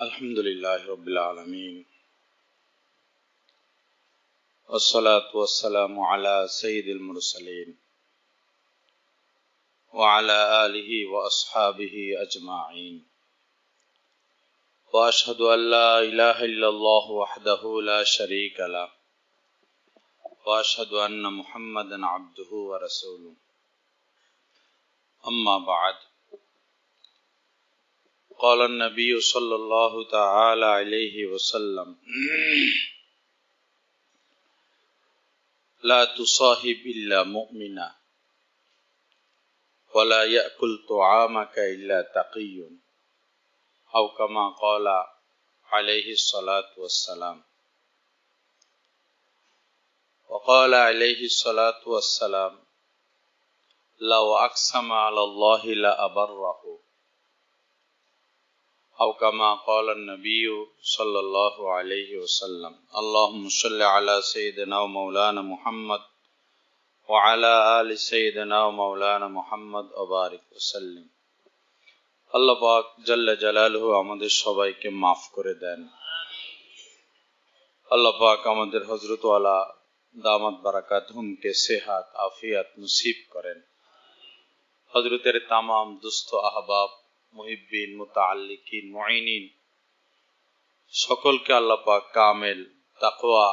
अल्हम्दुलिल्लाहि रब्बिल आलमीन वस्सलातु वस्सलामु अला सय्यिदिल मुरसलीन व अला आलिहि व अस्हाबिहि अजमाईन व अशहदु अन ला इलाहा इल्लल्लाहु वहदहु ला शरीका लहु व अशहदु अन्ना मुहम्मदन अब्दुहु व रसूलुहु अम्मा बअद قال النبي صلى الله تعالى عليه وسلم لا تصاحب إلا مؤمنا ولا يأكل طعامك إلا تقي أو كما قال عليه الصلاة والسلام وقال عليه الصلاة والسلام لو أقسم على الله لأبره أو كما قال النبي صلى الله عليه وسلم اللهم صل على سيدنا ومولانا محمد وعلى آل سيدنا ومولانا محمد وبارك وسلم আল্লাহ পাক জাল্লা জালালুহু আমাদের সবাইকে মাফ করে দেন। আল্লাহ পাক আমাদের হযরত ওয়ালা দামাত বারাকাতুহুমকে সেহাত আফিয়াত নসিব করেন। হযরতের তামাম দুস্থ আহবাব মুহিব্বিন মুতাআল্লিকিন মুঈনিন সকলকে আল্লাহ পাক কামেল তাকওয়া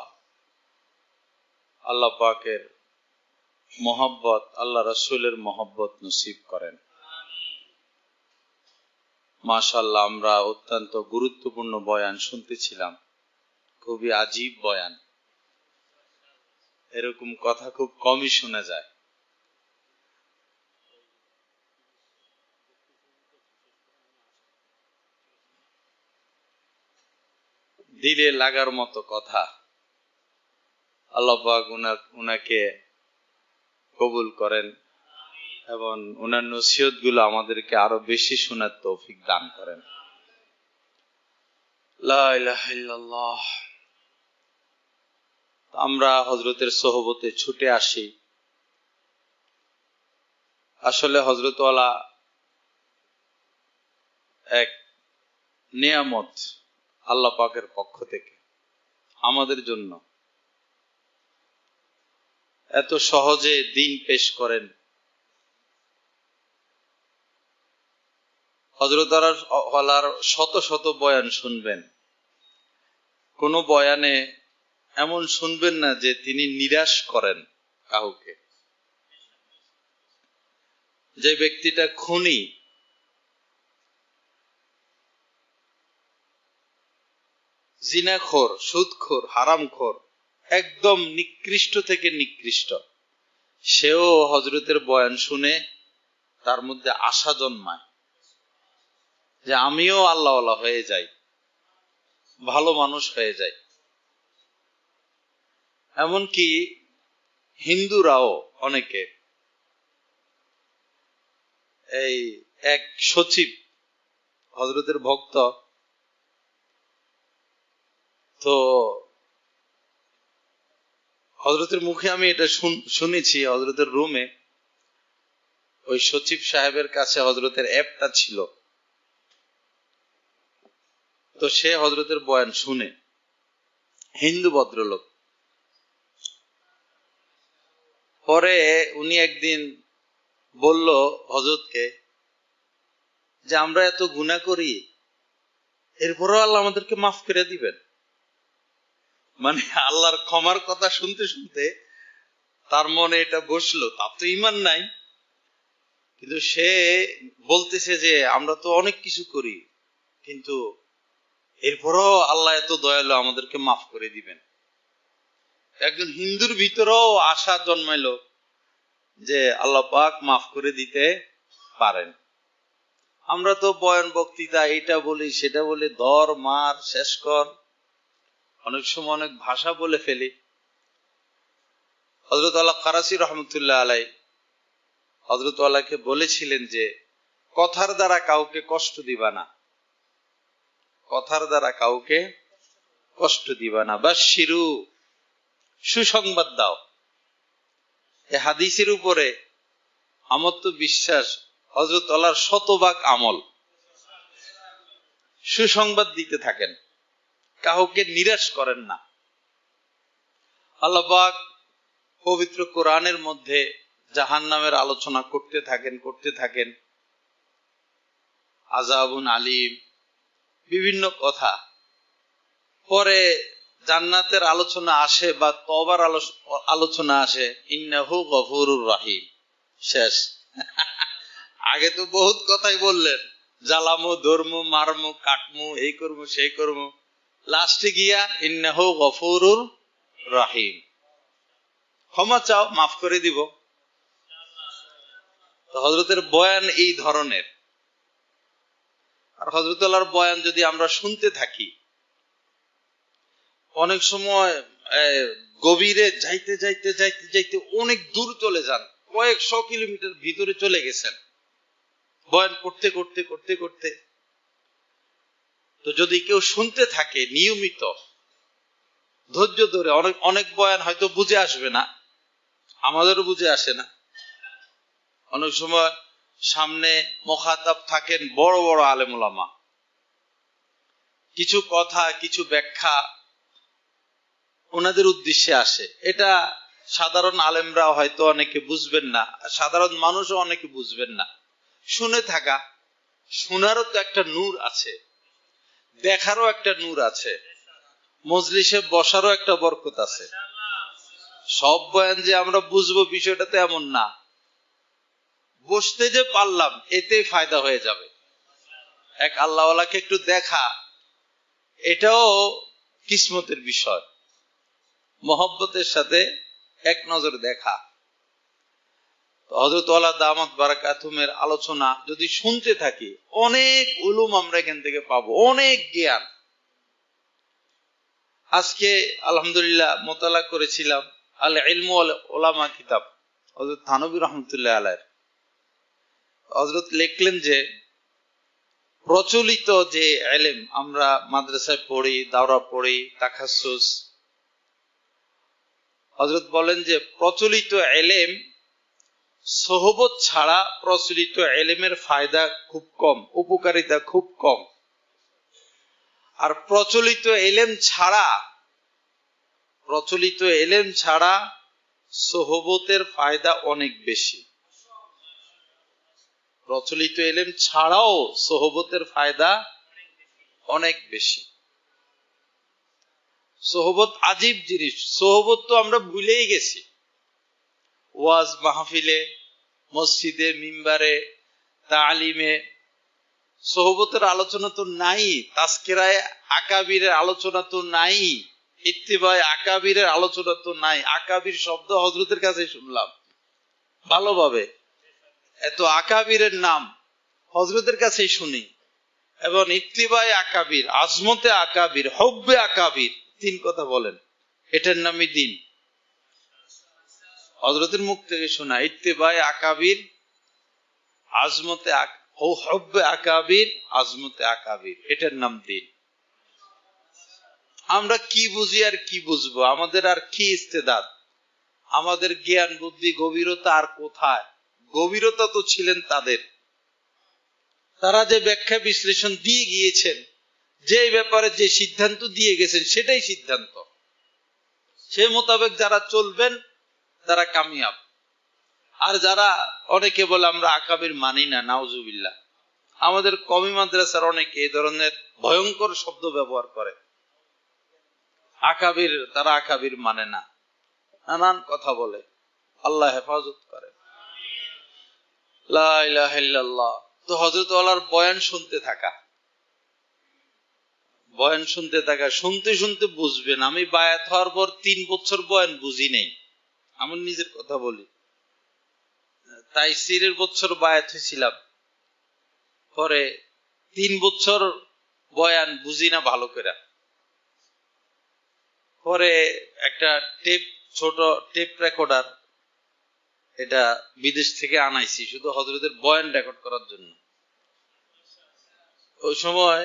আল্লাহ পাকের মহব্বত আল্লাহ রাসূলের মহব্বত নসিব করেন। মাশাআল্লাহ আমরা অত্যন্ত গুরুত্বপূর্ণ বয়ান শুনতেছিলাম, খুবই আজীব বয়ান। এরকম কথা খুব কমই শোনা যায়। দিলে লাগার মতো কথা। আল্লাহ পাক উনাকে কবুল করেন এবং উনার নসিহতগুলো আমাদেরকে আরো বেশি শোনার তৌফিক দান করেন। লা ইলাহা ইল্লাল্লাহ। আমরা হযরতের সোহবতে ছুটে আসি। আসলে হযরত ওয়ালা এক নিয়ামত আল্লাহ পাকের পক্ষ থেকে আমাদের জন্য। এত সহজে দিন পেশ করেন। হযরত ওয়ালার শত শত বয়ান শুনবেন, কোন বয়ানে এমন শুনবেন না যে তিনি নিরাশ করেন কাউকে। যে ব্যক্তিটা খুনি, জিনাখোর, সুদখোর, হারামখোর, একদম নিকৃষ্ট থেকে নিকৃষ্ট, সেও হযরতের বয়ান শুনে তার মধ্যে আশা জন্মায় যে আমিও আল্লাহওয়ালা হয়ে যাই, ভালো মানুষ হয়ে যাই। এমনকি হিন্দুরাও অনেকে, এই এক সচিব হযরতের ভক্ত, তো হযরতের মুখে আমি এটা শুনেছি। হযরতের রুমে ওই সচিব সাহেবের কাছে হযরতের অ্যাপটা ছিল, তো সে হযরতের বয়ান শুনে, হিন্দু ভদ্রলোক। পরে উনি একদিন বলল হযরতকে যে আমরা এত গুনাহ করি, এরপরও আল্লাহ আমাদেরকে মাফ করে দিবেন। মানে আল্লাহর ক্ষমার কথা শুনতে শুনতে তার মনে এটা বসলো। তার তো ঈমান নাই, কিন্তু সে বলতেছে যে আমরা তো অনেক কিছু করি, কিন্তু এরপরও আল্লাহ এত দয়ালু, আমাদেরকে মাফ করে দিবেন। একজন হিন্দুর ভিতরেও আশা জন্মাইলো যে আল্লাহ পাক মাফ করে দিতে পারেন। আমরা তো বয়ান বক্তৃতা এটা বলি সেটা বলি, ধর মার শেষ কর, অনেক সময় অনেক ভাষা বলে ফেলি। হযরত আল্লাহ কারাসি রহমতুল্লাহ আলাই হযরত আল্লাহকে বলেছিলেন যে কথার দ্বারা কাউকে কষ্ট দিবা না, কথার দ্বারা কাউকে কষ্ট দিবা না। বাশশিরু, সুসংবাদ দাও। এই হাদিসের উপরে আমার তো বিশ্বাস হযরত আল্লাহর শতভাগ আমল, সুসংবাদ দিতে থাকেন, কাউকে নিরাশ করেন না। আল্লাহ পাক পবিত্র কোরআনের মধ্যে জাহান্নামের আলোচনা করতে থাকেন, আযাবুন আলীম, বিভিন্ন কথা। পরে জান্নাতের আলোচনা আসে বা তওবার আলোচনা আসে, ইন্নাহু গফুরুর রহিম, শেষ। আগে তো বহুত কথাই বললেন, জ্বালামো, ধর্মো, মারমো, কাটমো, এই করবো সেই করবো, লাস্টে গিয়া ইন্নাহু গফুরুর রহিম, ক্ষমা চাও, মাফ করে দিব। হযরতের বয়ান এই ধরনের। আর হযরত আল্লাহর বয়ান যদি আমরা শুনতে থাকি, অনেক সময় গভীরে যাইতে যাইতে যাইতে যাইতে অনেক দূর চলে যান, কয়েকশো কিলোমিটার ভিতরে চলে গেছেন বয়ান করতে করতে করতে করতে। তো যদি কেউ শুনতে থাকে নিয়মিত, ধৈর্য ধরে, অনেক বয়ান হয়তো বুঝে আসবে না, আমাদেরও বুঝে আসে না। অনেক সময় সামনে মুখাতাব থাকেন বড় বড় আলেম ওলামা, কিছু কথা, কিছু ব্যাখ্যা ওনাদের উদ্দেশ্যে আসে। এটা সাধারণ আলেমরা হয়তো অনেকে বুঝবেন না, সাধারণ মানুষও অনেকে বুঝবেন না। শুনে থাকা, শোনারও তো একটা নূর আছে, দেখারও একটা নূর আছে, মজলিসে বসারও একটা বরকত আছে। সব বয়ান যে আমরা বুঝবো বিষয়টা তো এমন না, বসতে যে পারলাম এতে ফায়দা হয়ে যাবে। এক আল্লাহওয়ালাকে একটু দেখা, এটাও কিসমতের বিষয়, মহব্বতের সাথে এক নজর দেখা। হযরত ওয়ালা দামাত বারাকাতুহুমের আলোচনা যদি শুনতে থাকি, অনেক উলুম আমরা এখান থেকে পাবো, অনেক জ্ঞান। আজকে আলহামদুলিল্লাহ মোতালা করেছিলাম আল ইলমু ওয়াল উলামা কিতাব, হযরত থানভী রাহমাতুল্লাহ আলাইহি। হযরত লিখলেন যে প্রচলিত যে ইলম আমরা মাদ্রাসায় পড়ি, দাওরা পড়ি, তাখাসসুস, হযরত বলেন যে প্রচলিত ইলম সোহবত ছাড়া প্রচলিত ইলমের ফায়দা খুব কম, উপকারিতা খুব কম। আর প্রচলিত ইলম ছাড়া সোহবতের ফায়দা অনেক বেশি। প্রচলিত ইলম ছাড়াও সোহবতের ফায়দা অনেক বেশি। সোহবত আজীব জিনিস, সোহবত তো আমরা ভুলেই গেছি। ওয়াজ মাহফিলে, মসজিদে, মিম্বারে, তালিমে সোহবতের আলোচনা তো নাই, তাজকিরায়ে আকাবিরের আলোচনা তো নাই, ইত্তিবায়ে আকাবিরের আলোচনা তো নাই। আকাবির শব্দ হযরতের কাছে শুনলাম ভালোভাবে, এত আকাবিরের নাম হযরতের কাছেই শুনি। এবং ইত্তিবায়ে আকাবির, আজমতে আকাবির, হুব্বে আকাবির, তিন কথা বলেন, এটার নামই দিন। হযরতের মুখ থেকে শোনা ইত্তিবায়ে আকাবির, আজমতে হুব্বে আকাবির, আজমতে আকাবির, এটার নাম দিন। আমরা কি বুঝি আর কি বুঝবো, আমাদের আর কি ইস্তেদাদ, আমাদের জ্ঞান বুদ্ধি গভীরতা আর কোথায়? গভীরতা তো ছিলেন তাদের, তারা যে ব্যাখ্যা বিশ্লেষণ দিয়ে গিয়েছেন, যে ব্যাপারে যে সিদ্ধান্ত দিয়ে গেছেন সেটাই সিদ্ধান্ত, সে মোতাবেক যারা চলবেন তারা কামিয়াব। আর যারা, অনেকে বলে আমরা আকাবির মানি না, নাউজুবিল্লাহ, আমাদের কওমি মাদ্রাসার অনেকে এই ধরনের ভয়ঙ্কর শব্দ ব্যবহার করে, আকাবির, তারা আকাবির মানে না, নানান কথা বলে। আল্লাহ হেফাজত করে। লা ইলাহা ইল্লাল্লাহ। তো হযরত ওয়ালার বয়ান শুনতে থাকা, শুনতে শুনতে বুঝবেন। আমি বায়াত হওয়ার পর 3 বছর বয়ান বুঝি নেই, আমার নিজের কথা বলি। তাইসিরের বছর বায়াত হয়েছিলাম, পরে 3 বছর বয়ান বুঝি না ভালো করে। পরে একটা ছোট টেপ রেকর্ডার, এটা বিদেশ থেকে আনাইছি শুধু হযরতের বয়ান রেকর্ড করার জন্য। ওই সময়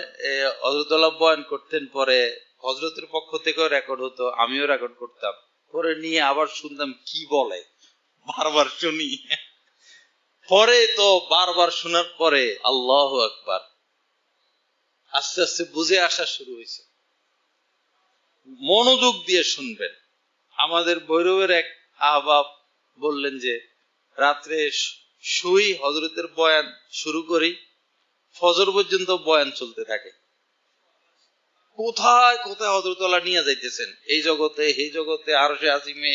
হযরতুল্লাহ বয়ান করতেন, পরে হযরতের পক্ষ থেকেও রেকর্ড হতো, আমিও রেকর্ড করতাম, পরে নিয়ে আবার শুনতাম কি বলে, বারবার শুনি। পরে তো বারবার শোনার পরে আল্লাহু আকবার, আস্তে আস্তে বুঝে আসা শুরু হয়েছে। মনোযোগ দিয়ে শুনবেন। আমাদের ভৈরবের এক আহবাব বললেন যে রাত্রে শুই, হযরতের বয়ান শুরু করি, ফজর পর্যন্ত বয়ান চলতে থাকে। কোথায় কোথায় হযরতুল্লাহ নিয়ে যাইতেছেন, এই জগতে এই জগতে, আরশে আজিমে,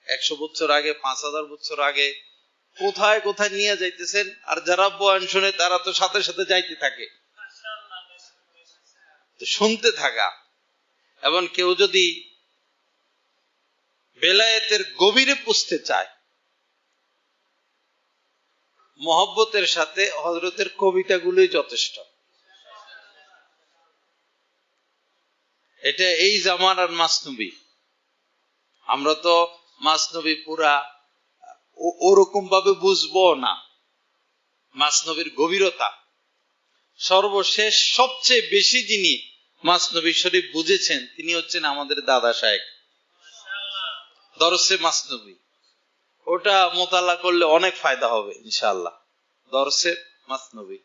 100 বছর আগে, 5000 বছর আগে, কোথায় কোথায় নিয়ে যাইতেছেন। আর যারা বয়ান শুনে তারা তো সাথে সাথে যাইতে থাকে। শুনতে থাকা। এবং কেউ যদি বেলায়েতের গভীরে পুষতে চায়, মহব্বতের সাথে হযরতের কবিতাগুলোই যথেষ্ট। এটা এই জামানার মাসনবী। আমরা তো মাসনবী পুরা ওরকম ভাবে বুঝবো না। মাসনবীর গভীরতা, সর্বশেষ সবচেয়ে বেশি যিনি মাসনবী শরীফ বুঝেছেন তিনি হচ্ছেন আমাদের দাদা সাহেব। দরসে মাসনবী, ওটা মোতালা করলে অনেক ফায়দা হবে ইনশাআল্লাহ। দরসে মাসনবী।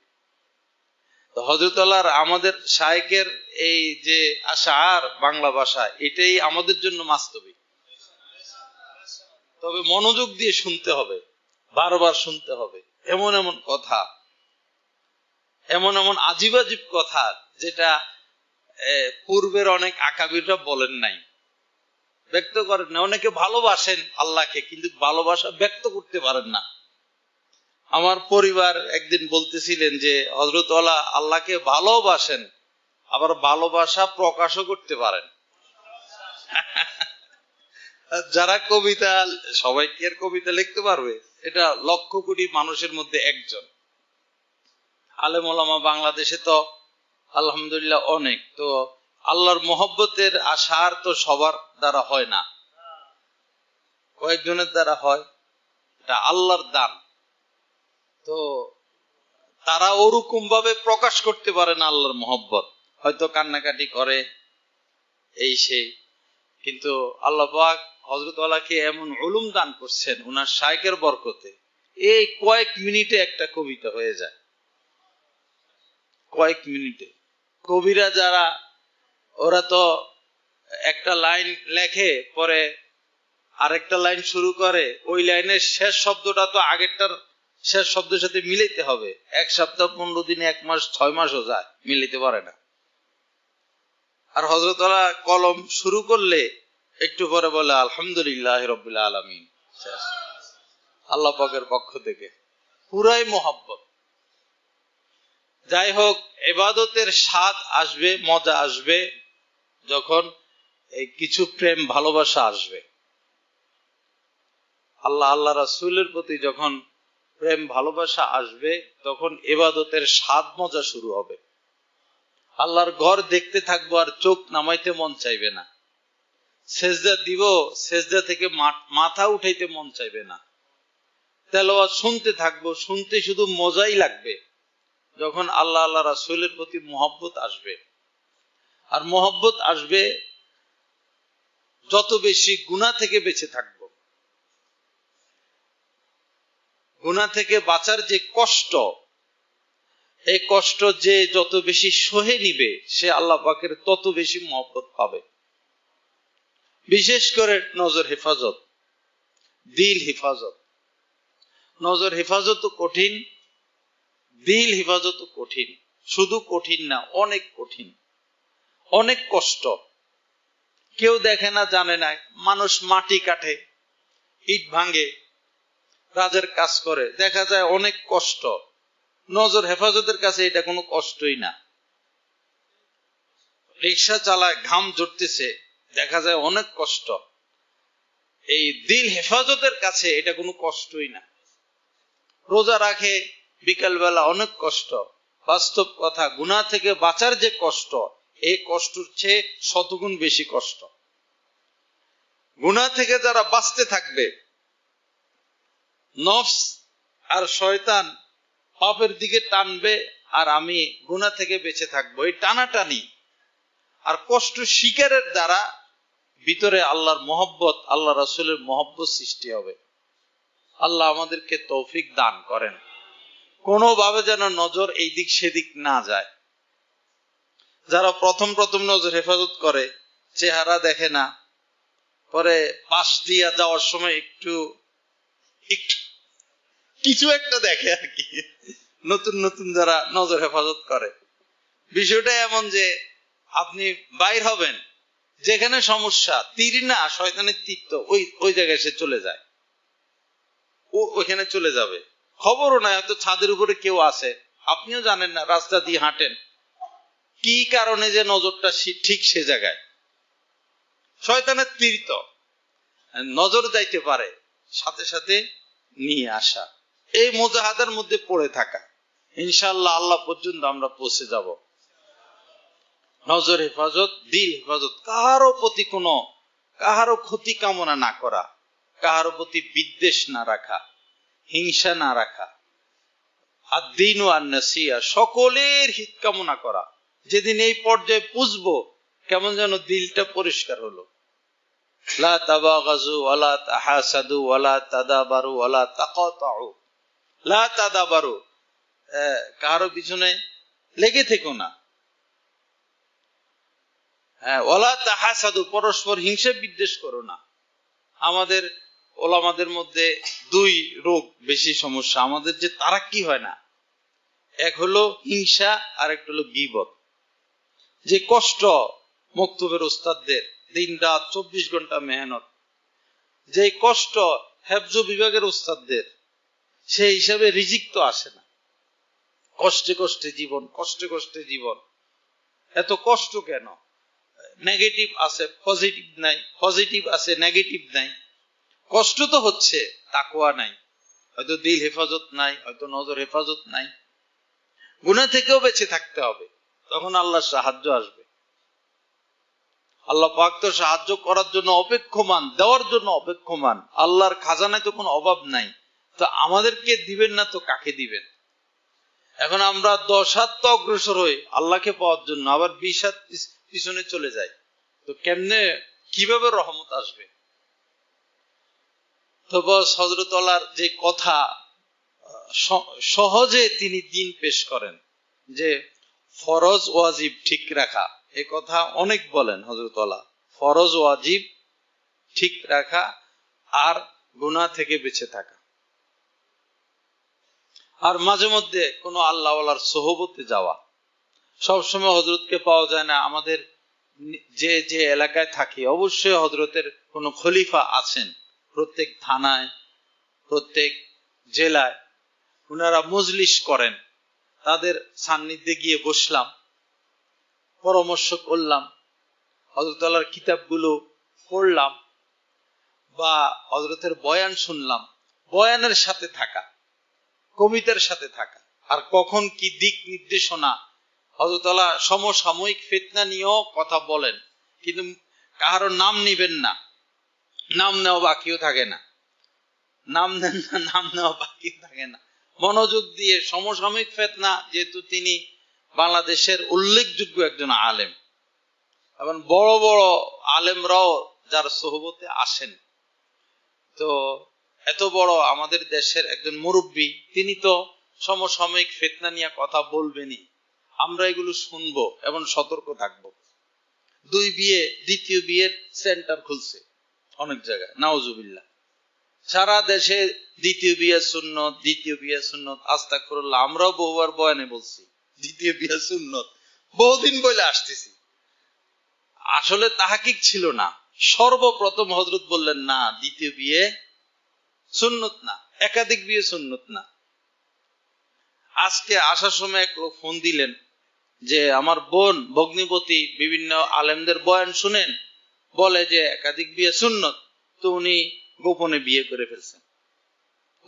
তো হযরতুল্লাহ আমাদের শায়েখের এই যে আশআর বাংলা ভাষা, এটাই আমাদের জন্য মাসনবী। তবে মনোযোগ দিয়ে শুনতে হবে, বারবার শুনতে হবে। এমন এমন কথা, এমন এমন আজীব আজীব কথা যেটা পূর্বের অনেক আকাবিররা বলেন নাই, ব্যক্ত করেন না। অনেকে ভালোবাসেন আল্লাহকে, কিন্তু ভালোবাসা ব্যক্ত করতে পারেন না। আমার পরিবার একদিন বলতেছিলেন যে হযরত ওয়ালা আল্লাহকে ভালোবাসেন, আবার ভালোবাসা প্রকাশও করতে পারেন। যারা কবিতা, সবাই কি আর কবিতা লিখতে পারবে? এটা লক্ষ কোটি মানুষের মধ্যে একজন। আলেম ওলামা বাংলাদেশে তো আলহামদুলিল্লাহ অনেক। তো আল্লাহর মহব্বতের আশার তো সবার দ্বারা হয় না, কয়েকজনের দ্বারা হয়। এটা আল্লাহর দান। তো তারা ওরকম ভাবে প্রকাশ করতে পারে না আল্লাহর মহব্বত, হয়তো কান্নাকাটি করে এই সেই। কিন্তু আল্লাহ পাক হযরত ওয়ালাকে এমন উলুম দান করছেন উনার শায়েখের বরকতে, এই কয়েক মিনিটে একটা কবিতা হয়ে যায়। কয়েক মিনিটে। কবিরা যারা, ওরা তো একটা লাইন লেখে, পরে আরেকটা লাইন শুরু করে, ওই লাইনের শেষ শব্দটা তো আগেরটার শেষ শব্দের সাথে মিলাইতে হবে। 1 সপ্তাহ, 15 দিন, 1 মাস, 6 মাসও যায়, মিলাইতে পারে না। আর হযরত ওয়ালা কলম শুরু করলে একটু পরে বলে আলহামদুলিল্লাহ রাব্বিল আলামিন, আল্লাহ পাকের পক্ষ থেকে। পুরাই মোহাব্বত। যাই হোক, ইবাদতের স্বাদ আসবে, মজা আসবে যখন এই কিছু প্রেম ভালোবাসা আসবে। আল্লাহ আল্লাহ রাসূলের প্রতি যখন প্রেম ভালোবাসা আসবে, তখন ইবাদতের স্বাদ মজা শুরু হবে। আল্লাহর ঘর দেখতে থাকবো আর চোখ নামাইতে মন চাইবে না। সেজদা দিব, সেজদা থেকে মাথা উঠাইতে মন চাইবে না। তেলাওয়াত শুনতে থাকবো, শুনতে শুধু মজাই লাগবে। যখন আল্লাহ আল্লাহ রাসূলের প্রতি মহব্বত আসবে, আর মহব্বত আসবে যত বেশি গুনাহ থেকে বেঁচে থাকবো। গুনাহ থেকে বাঁচার যে কষ্ট, এই কষ্ট যে যত বেশি সহে নিবে, সে আল্লাহ পাকের তত বেশি মহব্বত পাবে। বিশেষ করে নজর হেফাজত, দিল হেফাজত। নজর হেফাজত কঠিন, দিল হেফাজত কঠিন। শুধু কঠিন না, অনেক কঠিন, অনেক কষ্ট। কেউ দেখে না, জানে না। মানুষ মাটি কাটে, ইট ভাঙে, কাজের কাজ করে, দেখা যায় অনেক কষ্ট। নজর হেফাজতের কাছে এটা কোনো কষ্টই না। রিক্সা চালায়, ঘাম ঝরতেছে, দেখা যায় অনেক কষ্ট। এই দিল হেফাজতের কাছে এটা কোনো কষ্টই না। রোজা রাখে বিকালবেলা, অনেক কষ্ট। বাস্তব কথা, গুনাহ থেকে বাঁচার যে কষ্ট, এই কষ্টের চেয়ে শতগুণ বেশি কষ্ট। গুনাহ থেকে যারা বাঁচতে থাকবে, নফস আর শয়তান পাপের দিকে টানবে, আর আমি গুনাহ থেকে বেঁচে থাকবো, এই টানাটানি আর কষ্ট শিকারের দ্বারা ভিতরে আল্লাহর মহব্বত, আল্লাহ রাসূলের মহব্বত সৃষ্টি হবে। আল্লাহ আমাদেরকে তৌফিক দান করেন, কোনোভাবে যেন নজর এই দিক সেদিক না যায়। যারা প্রথম প্রথম নজর হেফাজত করে, চেহারা দেখে না, পরে পাশ দিয়া যাওয়ার সময় একটু কিছু একটা দেখে আর কি। নতুন নতুন যারা নজর হেফাজত করে, বিষয়টা এমন যে আপনি বাইর হবেন, যেখানে সমস্যা তীর না শয়তানের তীর, তো ওই জায়গায় সে চলে যায়, ও ওইখানে চলে যাবে, খবরও নাই হয়তো ছাদের উপরে কেউ আছে, আপনিও জানেন না, রাস্তা দিয়ে হাঁটেন, কি কারণে যে নজরটা ঠিক সে জায়গায়। শয়তানের তীর তো নজর যাইতে পারে, সাথে সাথে নিয়ে আসা, এই মুজাহাদার মধ্যে পড়ে থাকা। ইনশাআল্লাহ আল্লাহ পর্যন্ত আমরা পৌঁছে যাব। নজর হেফাজত, দিল হেফাজত, কাহারও ক্ষতি কামনা না করা, কাহারও প্রতি বিদ্বেষ না রাখা, হিংসা না রাখা, আদ-দীনু আন-নাসিয়া, সকলের হিত কামনা করা। যেদিন এই পর্যায়ে পুষবো, কেমন যেন দিলটা পরিষ্কার হলো। লা তাবাগাজু ওয়ালা তাহাসাদু ওয়ালা তাদাবারু ওয়ালা তাকাতাউ, লা তাদাবারু, কারো পিছনে লেগে থেকো না। ওয়ালা তাহাসাদু, পরস্পর হিংসা বিদ্বেষ করো না। আমাদের ওলামাদের মধ্যে দুই রোগ বেশি সমস্যা আমাদের, যে তারা কি হয় না, এক হলো হিংসা, আর একটা হলো গীবত। যে কষ্ট মক্তবের ওস্তাদদের, দিন রাত 24 ঘন্টা মেহনত, যে কষ্ট হেফজ বিভাগের ওস্তাদদের, সেই হিসাবে রিজিক তো আসে না। কষ্টে কষ্টে জীবন, কষ্টে কষ্টে জীবন, এত কষ্ট কেন? নেগেটিভ আছে পজিটিভ নাই, পজিটিভ আছে নেগেটিভ নাই, কষ্ট তো হচ্ছে, তাকওয়া নাই, হয়তো দিল হেফাজত নাই, হয়তো নজর হেফাজত নাই। গুনাহ থেকেও বেঁচে থাকতে হবে, তখন আল্লাহর সাহায্য আসবে। আল্লাহ পাক তো সাহায্য করার জন্য অপেক্ষমান, দেওয়ার জন্য অপেক্ষমান। আল্লাহর খাজানায় তো কোনো অভাব নাই, তো আমাদেরকে দিবেন না তো কাকে দিবেন? এখন আমরা 10 হাত তো অগ্রসর হই আল্লাহকে পাওয়ার জন্য, আবার 20 হাত পিছনে চলে যাই, তো কেমনে, কিভাবে রহমত আসবে? তো বস হযরত আল্লাহর যে কথা, সহজে তিনি দিন পেশ করেন, যে ফরজ ওয়াজিব ঠিক রাখা, এ কথা অনেক বলেন হযরত আল্লাহ। ফরজ ওয়াজিব ঠিক রাখা, আর গুনাহ থেকে বেঁচে থাকা, আর মাঝে মধ্যে কোনো আল্লাহওয়ালার সোহবতে যাওয়া। সবসময় হযরতকে পাওয়া যায় না, আমাদের যে যে এলাকায় থাকি অবশ্যই হযরতের কোনো খলিফা আছেন, প্রত্যেক থানায়, প্রত্যেক জেলায় ওনারা মজলিস করেন। তাদের সান্নিধ্যে গিয়ে বসলাম, পরামর্শ করলাম, হযরত আল্লাহর কিতাবগুলো পড়লাম, বা হযরতের বয়ান শুনলাম। বয়ানের সাথে থাকা, কবিতার সাথে থাকা, আর কখন কি দিক নির্দেশনা। হযরত আল্লাহ সমসাময়িক ফিতনা নিয়েও কথা বলেন, কিন্তু কারো নাম নিবেন না, নাম নেওয়া বাকিও থাকে না, নাম নেন না, নাম নেওয়া বাকি থাকে না। মনোযোগ দিয়ে সমসাময়িক ফিতনা, যেহেতু তিনি বাংলাদেশের উল্লেখযোগ্য একজন আলেম, এবং বড় বড় আলেমরাও যার সোহবতে আসেন, তো এত বড় আমাদের দেশের একজন মুরব্বী, তিনি তো সমসাময়িক ফিতনা নিয়ে কথা বলবেনই। আমরা এগুলো শুনবো এবং সতর্ক থাকবো। 2 বিয়ে, দ্বিতীয় বিয়ের সেন্টার খুলছে অনেক জায়গায়, নাউজুবিল্লাহ। সারা দেশে দ্বিতীয় বিয়ে সুন্নত, দ্বিতীয় বিয়ে সুন্নত, আস্তাগফিরুল্লাহ। আমরাও বহুবার বয়ানে বলছি দ্বিতীয় বিয়ে সুন্নত, বহুদিন বলে আসতেছি। আসলে তাহাকিক ছিল না। সর্বপ্রথম হযরত বললেন, না, দ্বিতীয় বিয়ে সুন্নত না, একাধিক বিয়ে সুন্নত না। আজকে আসার সময় এক লোক ফোন দিলেন যে আমার বোন ভগ্নিপতি বিভিন্ন আলেমদের বয়ান শুনেন, বলে যে একাধিক বিয়ে সুন্নত, তো উনি গোপনে বিয়ে করে ফেলছেন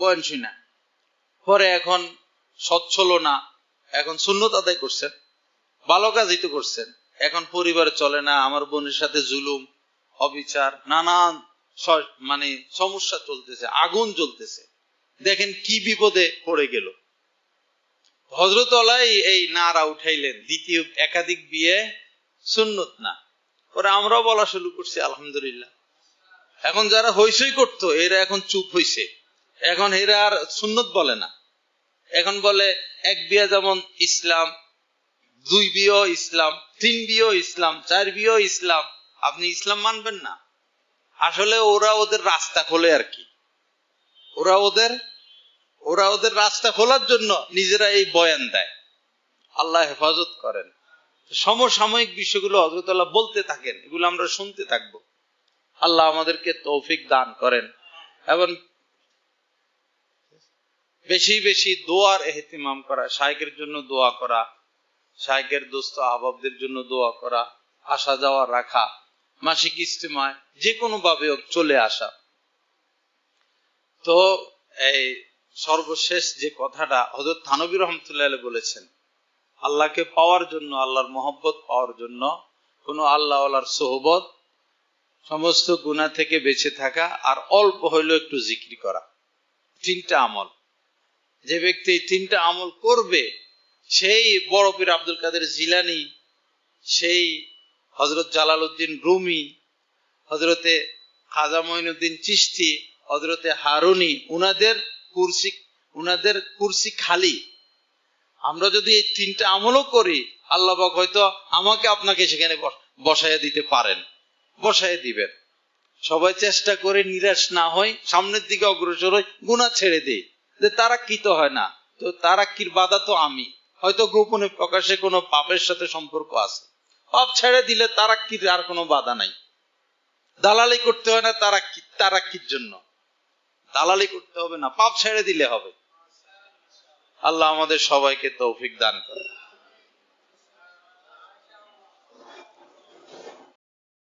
বয়ান শুনা। পরে এখন সচ্ছল না, এখন সুন্নত আদায় করছেন, ভালো কাজই তো করছেন। এখন পরিবার চলে না, আমার বোনের সাথে জুলুম, অবিচার, নানান মানে সমস্যা চলতেছে, আগুন জ্বলতেছে। দেখেন কি বিপদে পড়ে গেল। হযরত আলাই এই নারা উঠাইলেন, দ্বিতীয় একাধিক বিয়ে সুন্নত না। পরে আমরাও বলা শুরু করছি, আলহামদুলিল্লাহ। এখন যারা হইচই করতো, এরা এখন চুপ হইছে, এখন এরা আর সুন্নত বলে না, এখন বলে এক বিয়ে যেমন ইসলাম, 2 বিয়েও ইসলাম, 3 বিয়েও ইসলাম, 4 বিয়েও ইসলাম, আপনি ইসলাম মানবেন না? আসলে ওরা ওদের রাস্তা খোলে আর কি। ওরা ওদের রাস্তা খোলার জন্য নিজেরা এই বয়ান দেয়। আল্লাহ হেফাজত করেন। সমসাময়িক বিষয়গুলো হযরত আল্লাহ বলতে থাকেন, এগুলো আমরা শুনতে থাকবো। আল্লাহ আমাদেরকে তৌফিক দান করেন এবং বেশি বেশি দোয়ার এহতিমাম করা, শায়েখের জন্য দোয়া করা, শায়েখের দোস্ত আহবাবদের জন্য দোয়া করা, আসা যাওয়া রাখা, মাসিক ইজতিমায় যে কোনো ভাবে চলে আসা। তো এই সর্বশেষ যে কথাটা হযরত থানভী রহমাতুল্লাহ আলাইহি বলেছেন, আল্লাহকে পাওয়ার জন্য, আল্লাহর মহব্বত পাওয়ার জন্য কোনো আল্লাহ ওয়ালার সোহবত, সমস্ত গুনাহ থেকে বেঁচে থাকা, আর অল্প হইলেও একটু জিকির করা, 3টা আমল। যে ব্যক্তি এই 3টা আমল করবে, সেই বড় পীর আব্দুল কাদের জিলানী, সেই হযরত জালালউদ্দিন রুমি, হযরতে খাজা মঈনুদ্দিন চিশতি, হযরতে হারুনি, উনাদের কুরসি খালি। আমরা যদি এই 3টা আমলও করি, আল্লাহ পাক হয়তো আমাকে আপনাকে সেখানে বসাইয়া দিতে পারেন, বসাইয়া দিবেন। সবাই চেষ্টা করে নিরাশ না হয়, সামনের দিকে অগ্রসর হই, গুনাহ ছেড়ে দেই। যে তারাক্কি তো হয় না, তো তারাক্কির বাধা তো আমি। হয়তো গোপনে প্রকাশে কোনো পাপের সাথে সম্পর্ক আছে, পাপ ছেড়ে দিলে তারাক্কির আর কোনো বাধা নাই। দালালি করতে হয় না তারাক্কির জন্য, দালালি করতে হবে না, পাপ ছেড়ে দিলে হবে। আল্লাহ আমাদের সবাইকে তৌফিক দান করে।